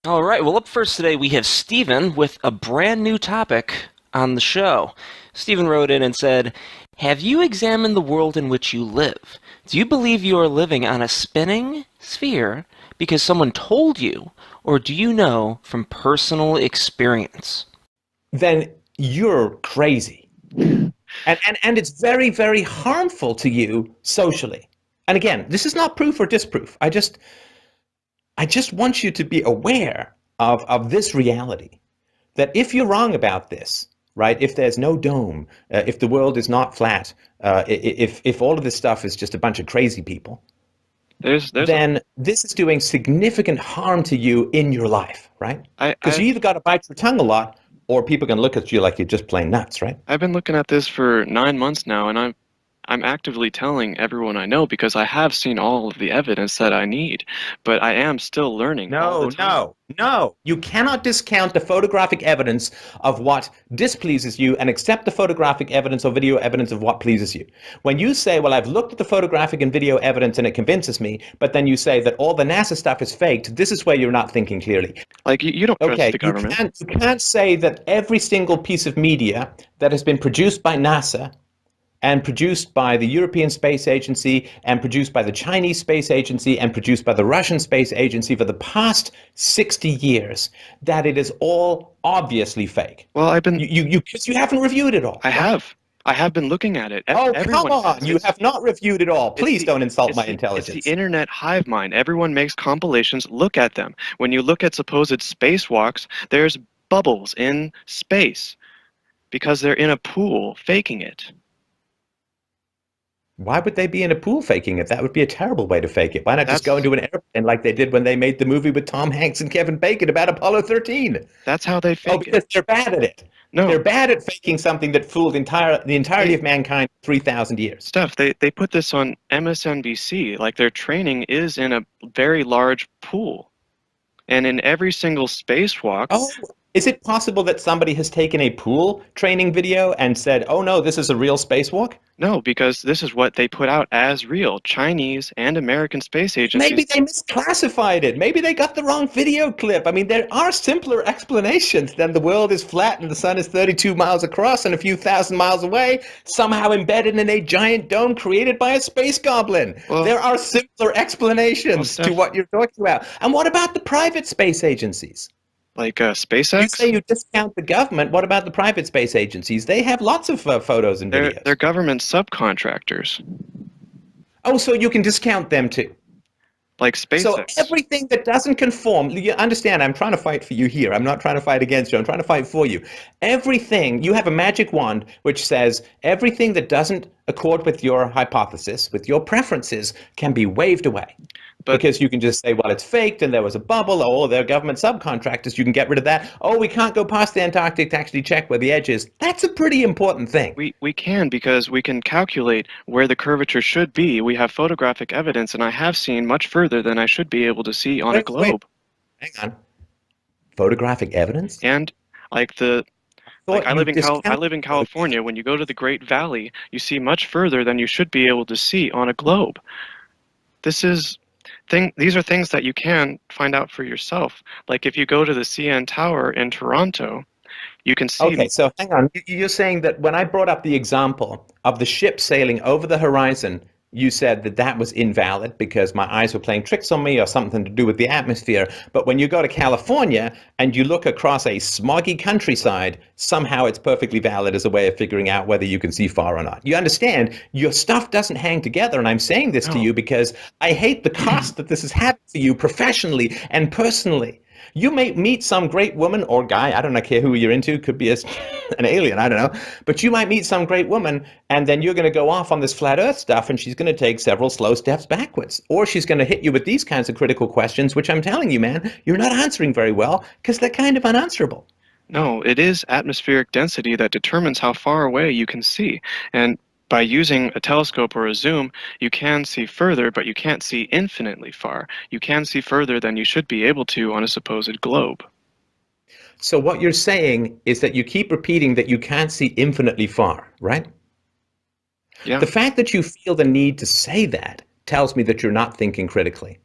All right, well, up first today we have Stephen with a brand new topic on the show. Stephen wrote in and said, have you examined the world in which you live? Do you believe you are living on a spinning sphere because someone told you, or do you know from personal experience? Then you're crazy. And it's very, very harmful to you socially. And again, this is not proof or disproof. I just want you to be aware of this reality that if you're wrong about this, right, if there's no dome, if the world is not flat, if all of this stuff is just a bunch of crazy people, There's a then this is doing significant harm to you in your life, right? I Because you either got to bite your tongue a lot or people can look at you like you're just plain nuts, right? I've been looking at this for 9 months now, and I'm actively telling everyone I know because I have seen all of the evidence that I need, but I am still learning all the No, time. no, no. You cannot discount the photographic evidence of what displeases you and accept the photographic evidence or video evidence of what pleases you. When you say, well, I've looked at the photographic and video evidence and it convinces me, but then you say that all the NASA stuff is faked, this is where you're not thinking clearly. Like you don't trust Okay, the government. you can't say that every single piece of media that has been produced by NASA and produced by the European Space Agency and produced by the Chinese Space Agency and produced by the Russian Space Agency for the past 60 years, that it is all obviously fake. Well, Because you haven't reviewed it all, I right? have I have been looking at it. Oh, come Everyone on. has. You have not reviewed it all. It's Please the don't insult it's my the intelligence. internet hive mind. Everyone makes compilations. Look at them. When you look at supposed spacewalks, there's bubbles in space because they're in a pool faking it. Why would they be in a pool faking it? That would be a terrible way to fake it. Why not just go That's into an airplane like they did when they made the movie with Tom Hanks and Kevin Bacon about Apollo 13? that's how they Oh, fake it. because they're bad at it. They're No, bad at faking something that fooled the entirety they of mankind 3,000 years. Steph, they put this on MSNBC. Like their training is in a very large pool. And in every single spacewalk, Oh, is it possible that somebody has taken a pool training video and said, oh no, this is a real spacewalk? no, because this is what they put out as real. Chinese and American space Maybe agencies. they misclassified it. Maybe they got the wrong video clip. I mean, there are simpler explanations than the world is flat and the sun is 32 miles across and a few thousand miles away, somehow embedded in a giant dome created by a space goblin. Well, There are simpler explanations to Steph, what you're talking about. And what about the private space agencies? like You say SpaceX, you discount the government. What about the private space agencies? They have lots of photos and they're videos. government subcontractors, Oh, so you can discount them too. like So SpaceX. everything that doesn't conform, you understand, I'm trying to fight for you here. I'm not trying to fight against you. I'm trying to fight for you. Everything, you have a magic wand which says everything that doesn't accord with your hypothesis, with your preferences, can be waved away. But Because you can just say, well, it's faked and there was a bubble. Oh, they're government subcontractors. You can get rid of that. Oh, we can't go past the Antarctic to actually check where the edge is. That's a pretty important thing. we can because we can calculate where the curvature should be. We have photographic evidence, and I have seen much further than I should be able to see on a Wait, globe. hang on. Photographic evidence? And like the like Thought you I discounted live in photographic. California. When you go to the Great Valley, you see much further than you should be able to see on a globe. This is these are things that you can find out for yourself. Like if you go to the CN Tower in Toronto, you can Okay, see so hang on. You're saying that when I brought up the example of the ship sailing over the horizon, you said that that was invalid because my eyes were playing tricks on me or something to do with the atmosphere. But when you go to California and you look across a smoggy countryside, somehow it's perfectly valid as a way of figuring out whether you can see far or not. You understand? Your stuff doesn't hang together. And I'm saying this to no. you because I hate the cost that this is having for you professionally and personally. You may meet some great woman or guy, I don't care who you're into, could be an alien, I don't know, but you might meet some great woman and then you're going to go off on this flat earth stuff and she's going to take several slow steps backwards. Or she's going to hit you with these kinds of critical questions, which I'm telling you, man, you're not answering very well because they're kind of unanswerable. No, it is atmospheric density that determines how far away you can see. And by using a telescope or a zoom, you can see further, but you can't see infinitely far. You can see further than you should be able to on a supposed globe. So what you're saying is that you keep repeating that you can't see infinitely far, right? Yeah. The fact that you feel the need to say that tells me that you're not thinking critically.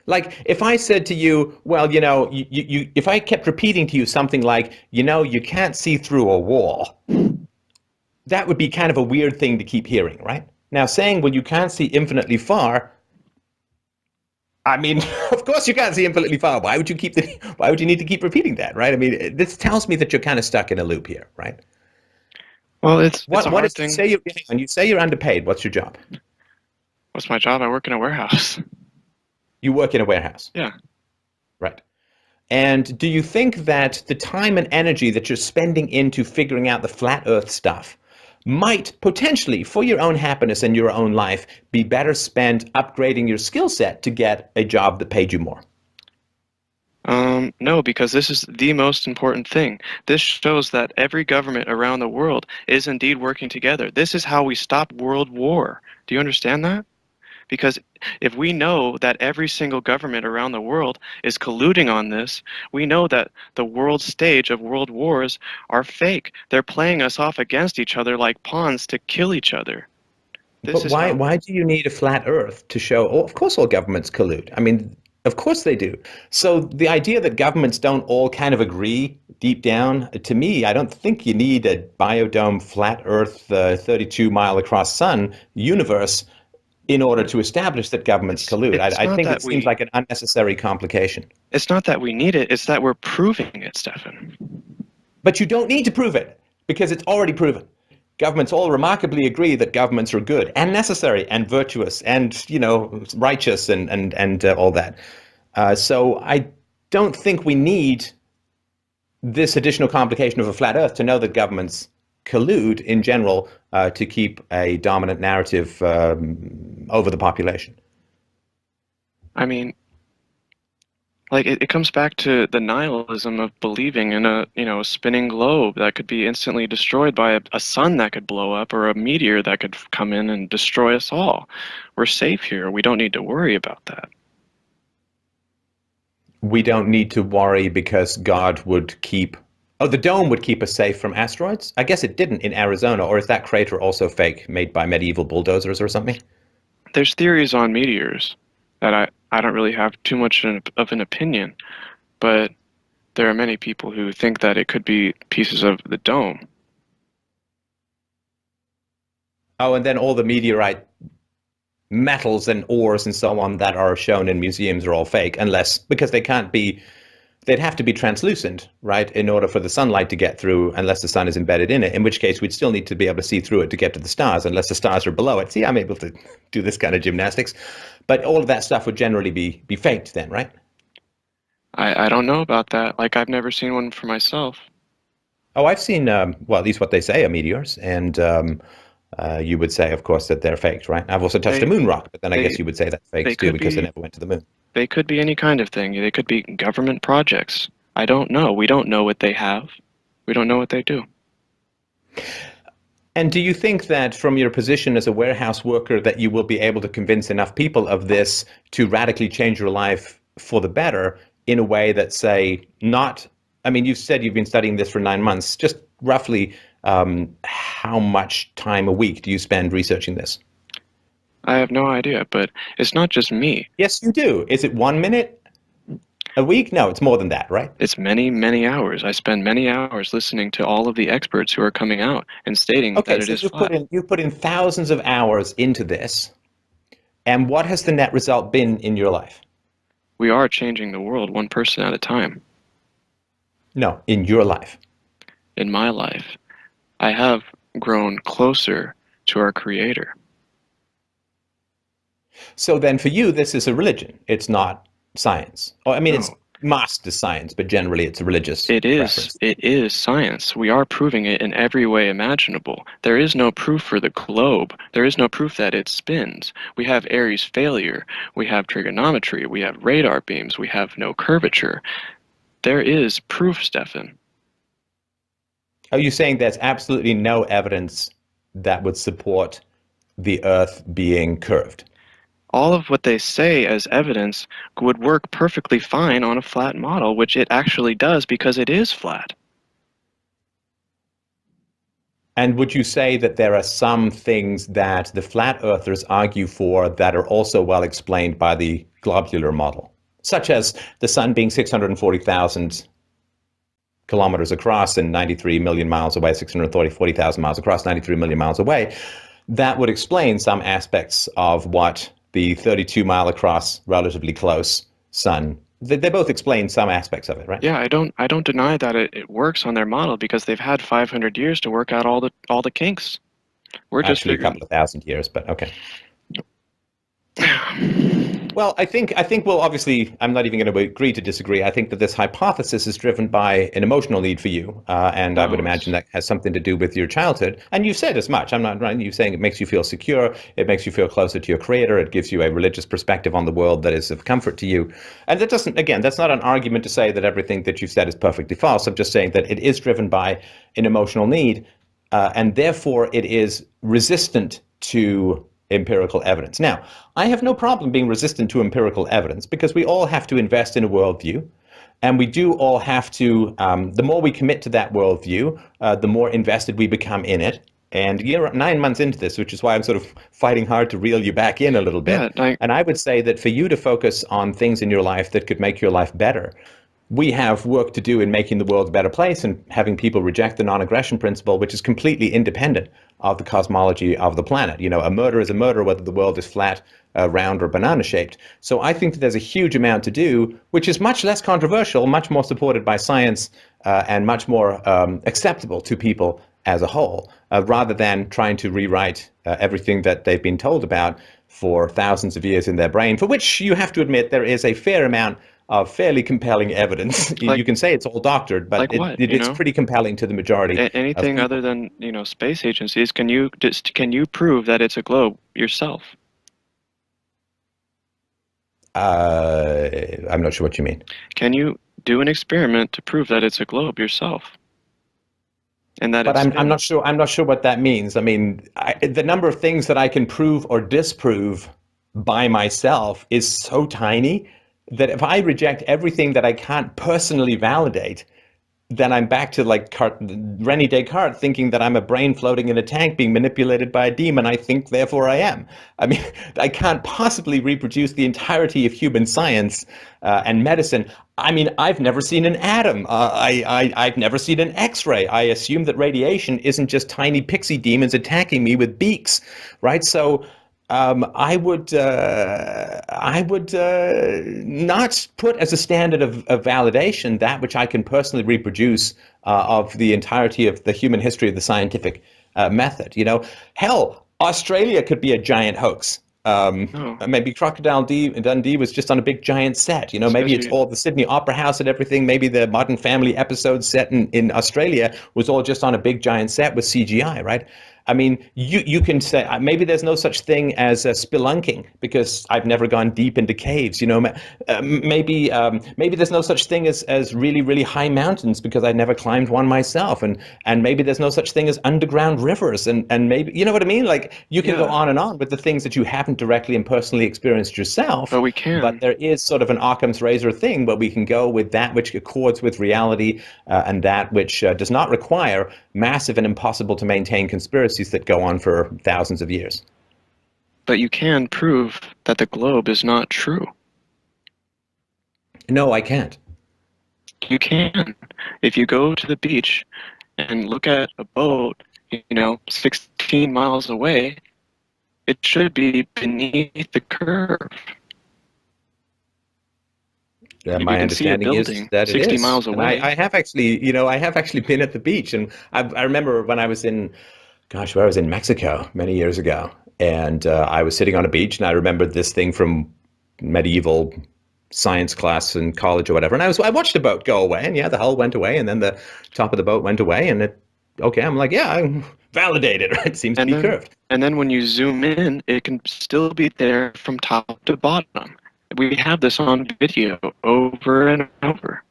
Like if I said to you, well, if I kept repeating to you something like, you can't see through a wall, that would be kind of a weird thing to keep hearing, right? Now saying, well, you can't see infinitely far, I mean, of course you can't see infinitely far. Why would you need to keep repeating that, right? I mean, this tells me that you're kind of stuck in a loop here, right? Well, it's a What hard is thing. say you when you say you're underpaid? What's your job? What's my job? I work in a warehouse. You work in a warehouse, Yeah. right? And do you think that the time and energy that you're spending into figuring out the flat Earth stuff might potentially, for your own happiness and your own life, be better spent upgrading your skill set to get a job that paid you more? No, because this is the most important thing. This shows that every government around the world is indeed working together. This is how we stop world war. Do you understand that? Because if we know that every single government around the world is colluding on this, we know that the world stage of world wars are fake. They're playing us off against each other like pawns to kill each other. This But is why how. why do you need a flat Earth to show? Oh, of course, all governments collude. I mean, of course they do. So the idea that governments don't all kind of agree deep down, to me, I don't think you need a biodome, flat Earth, 32-mile across sun universe in order to establish that governments collude. It's I not think that it seems like an unnecessary complication. we need it. It's that we're proving it, Stefan. But you don't need to prove it because it's already proven. Governments all remarkably agree that governments are good and necessary and virtuous and righteous and all that. So I don't think we need this additional complication of a flat Earth to know that governments collude in general to keep a dominant narrative over the population. I mean, like it comes back to the nihilism of believing in a spinning globe that could be instantly destroyed by a sun that could blow up or a meteor that could come in and destroy us all. We're safe here. We don't need to worry about that. We don't need to worry because God would keep. Oh, the dome would keep us safe from asteroids? I guess it didn't in Arizona, or is that crater also fake, made by medieval bulldozers or something? There's theories on meteors that I don't really have too much of an opinion, but there are many people who think that it could be pieces of the dome. Oh, and then all the meteorite metals and ores and so on that are shown in museums are all fake, unless because they'd have to be translucent, right, in order for the sunlight to get through, unless the sun is embedded in it, in which case we'd still need to be able to see through it to get to the stars, unless the stars are below it. See, I'm able to do this kind of gymnastics. But all of that stuff would generally be faked then, right? I don't know about that. Like, I've never seen one for myself. Oh, I've seen, well, at least what they say are meteors, and you would say, of course, that they're faked, right? I've also touched a They, moon rock, but then I they, guess you would say that's they fakes too could because they be, never went to the moon. they could be any kind of thing. They could be government projects. I don't know. We don't know what they have. We don't know what they do. And do you think that from your position as a warehouse worker that you will be able to convince enough people of this to radically change your life for the better in a way that, say, not, I mean, you've said you've been studying this for 9 months, just roughly how much time a week do you spend researching this? I have no idea, but it's not just me. Yes, you do. Is it 1 minute a week? No, it's more than that, right? It's many, many hours. I spend many hours listening to all of the experts who are coming out and stating Okay, that it so is flat. you've put in thousands of hours into this, and what has the net result been in your life? We are changing the world one person at a time. No, in your life. In my life, I have grown closer to our Creator. So then for you, this is a religion. It's not science. Or, I mean, it's No, masked as science, but generally it's a religious it is. preference. It is science. We are proving it in every way imaginable. There is no proof for the globe. There is no proof that it spins. We have Airy's failure. We have trigonometry. We have radar beams. We have no curvature. There is proof, Stefan. Are you saying there's absolutely no evidence that would support the Earth being curved? All of what they say as evidence would work perfectly fine on a flat model, which it actually does because it is flat. And would you say that there are some things that the flat earthers argue for that are also well explained by the globular model? such as the sun being 640,000 kilometers across and 93 million miles away, 640,000 miles across, 93 million miles away, that would explain some aspects of what the 32-mile across, relatively close sun. They both explain some aspects of it, right? Yeah, I don't deny that it works on their model because they've had 500 years to work out all the kinks. We're just Actually, a figuring. couple of thousand years, but okay. Well, I think we'll obviously, I'm not even going to agree to disagree. I think that this hypothesis is driven by an emotional need for you, and I would No, imagine that has something to do with your childhood. And you've said as much. I'm not right. You're saying it makes you feel secure. It makes you feel closer to your creator. It gives you a religious perspective on the world that is of comfort to you. And that doesn't, again, that's not an argument to say that everything that you've said is perfectly false. I'm just saying that it is driven by an emotional need, and therefore it is resistant to empirical evidence. Now, I have no problem being resistant to empirical evidence because we all have to invest in a worldview. And we do all have to, the more we commit to that worldview, the more invested we become in it. And you're 9 months into this, which is why I'm sort of fighting hard to reel you back in a little bit. Yeah, And I would say that for you to focus on things in your life that could make your life better, we have work to do in making the world a better place and having people reject the non-aggression principle, which is completely independent of the cosmology of the planet. You know, a murder is a murder, whether the world is flat, round, or banana-shaped. So I think that there's a huge amount to do, which is much less controversial, much more supported by science, and much more acceptable to people as a whole, rather than trying to rewrite everything that they've been told about for thousands of years in their brain, for which you have to admit there is a fair amount of fairly compelling evidence. You can say it's all doctored, but like what, it's pretty compelling to the majority of anything people. other than, space agencies, can you prove that it's a globe yourself? I'm not sure what you mean. Can you do an experiment to prove that it's a globe yourself? And that But it's I'm spinning? not sure what that means. I mean, the number of things that I can prove or disprove by myself is so tiny that if I reject everything that I can't personally validate, then I'm back to like René Descartes thinking that I'm a brain floating in a tank being manipulated by a demon. I think, therefore I am. I mean, I can't possibly reproduce the entirety of human science and medicine. I mean, I've never seen an atom. I've never seen an X-ray. I assume that radiation isn't just tiny pixie demons attacking me with beaks, right? So I would not put as a standard of validation that which I can personally reproduce of the entirety of the human history of the scientific method. You know, hell, Australia could be a giant hoax. No, Maybe Dundee was just on a big giant set. You know, maybe it's especially. all the Sydney Opera House and everything. Maybe the Modern Family episode set in Australia was all just on a big giant set with CGI, right? I mean, you can say maybe there's no such thing as spelunking because I've never gone deep into caves. You know, maybe there's no such thing as really high mountains because I never climbed one myself, and maybe there's no such thing as underground rivers, and maybe you know what I mean. Like you can go Yeah, on and on with the things that you haven't directly and personally experienced yourself. but we But can. there is sort of an Occam's razor thing where we can go with that which accords with reality and that which does not require massive and impossible to maintain conspiracies that go on for thousands of years. But you can prove that the globe is not true. No, I can't. You can. If you go to the beach and look at a boat, 16 miles away, it should be beneath the curve. You My can see a understanding is building that it 60 is, miles and away. I have actually, I have actually been at the beach, and I remember when I was in, gosh, where I was in Mexico many years ago, and I was sitting on a beach, and I remembered this thing from medieval science class in college or whatever, and I watched a boat go away, and yeah, the hull went away, and then the top of the boat went away, and okay, I'm like, yeah, I validated, right? It seems to And be then curved. and then when you zoom in, it can still be there from top to bottom. We have this on video over and over.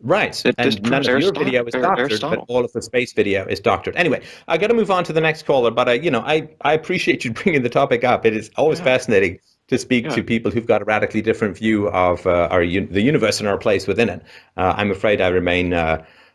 Right. It And none disproves of your video is doctored, but Aristotle. all of the space video is doctored. Anyway, I got to move on to the next caller, but I appreciate you bringing the topic up. It is always Yeah, fascinating to speak yeah. to people who've got a radically different view of the universe and our place within it. I'm afraid I remain,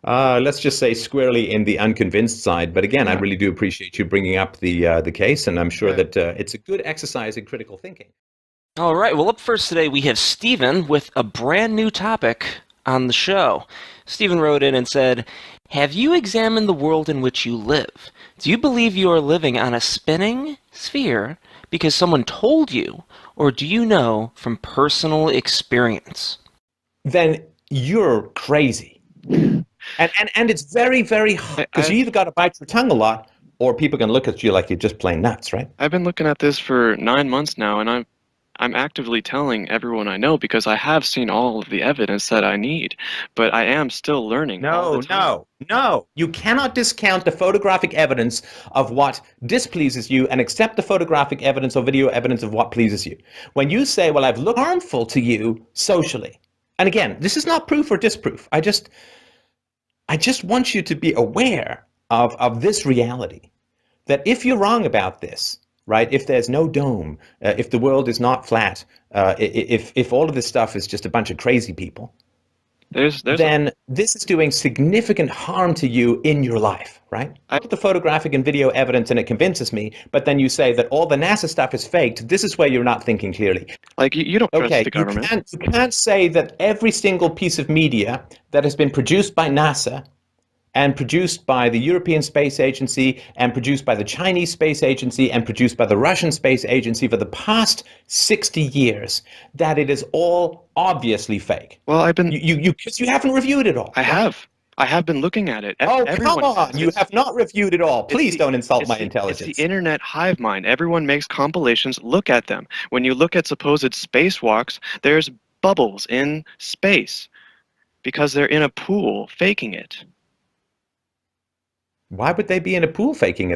let's just say, squarely in the unconvinced side. But again, I Yeah, really do appreciate you bringing up the case, and I'm sure yeah. that it's a good exercise in critical thinking. All right, well, up first today we have Stephen with a brand new topic on the show. Stephen wrote in and said, have you examined the world in which you live? Do you believe you are living on a spinning sphere because someone told you, or do you know from personal experience? Then you're crazy. And it's very, very hard because you either got to bite your tongue a lot or people can look at you like you're just plain nuts, right? I've been looking at this for 9 months now, and I'm actively telling everyone I know because I have seen all of the evidence that I need, but I am still learning all the time. No. You cannot discount the photographic evidence of what displeases you and accept the photographic evidence or video evidence of what pleases you. When you say, well, I've looked harmful to you socially, and again, this is not proof or disproof. I just want you to be aware of this reality, that if you're wrong about this, right, if there's no dome, if the world is not flat, if all of this stuff is just a bunch of crazy people, then this is doing significant harm to you in your life, right? I look at the photographic and video evidence and it convinces me, but then you say that all the NASA stuff is faked. This is where you're not thinking clearly. Like, you don't trust the government. You can't say that every single piece of media that has been produced by NASA and produced by the European Space Agency and produced by the Chinese Space Agency and produced by the Russian Space Agency for the past 60 years, that it is all obviously fake. Well, I've been... Because you haven't reviewed it all. I have. I have been looking at it. Oh, come on. You have not reviewed it all. Please don't insult my intelligence. It's the internet hive mind. Everyone makes compilations. Look at them. When you look at supposed spacewalks, there's bubbles in space because they're in a pool faking it. Why would they be in a pool faking it?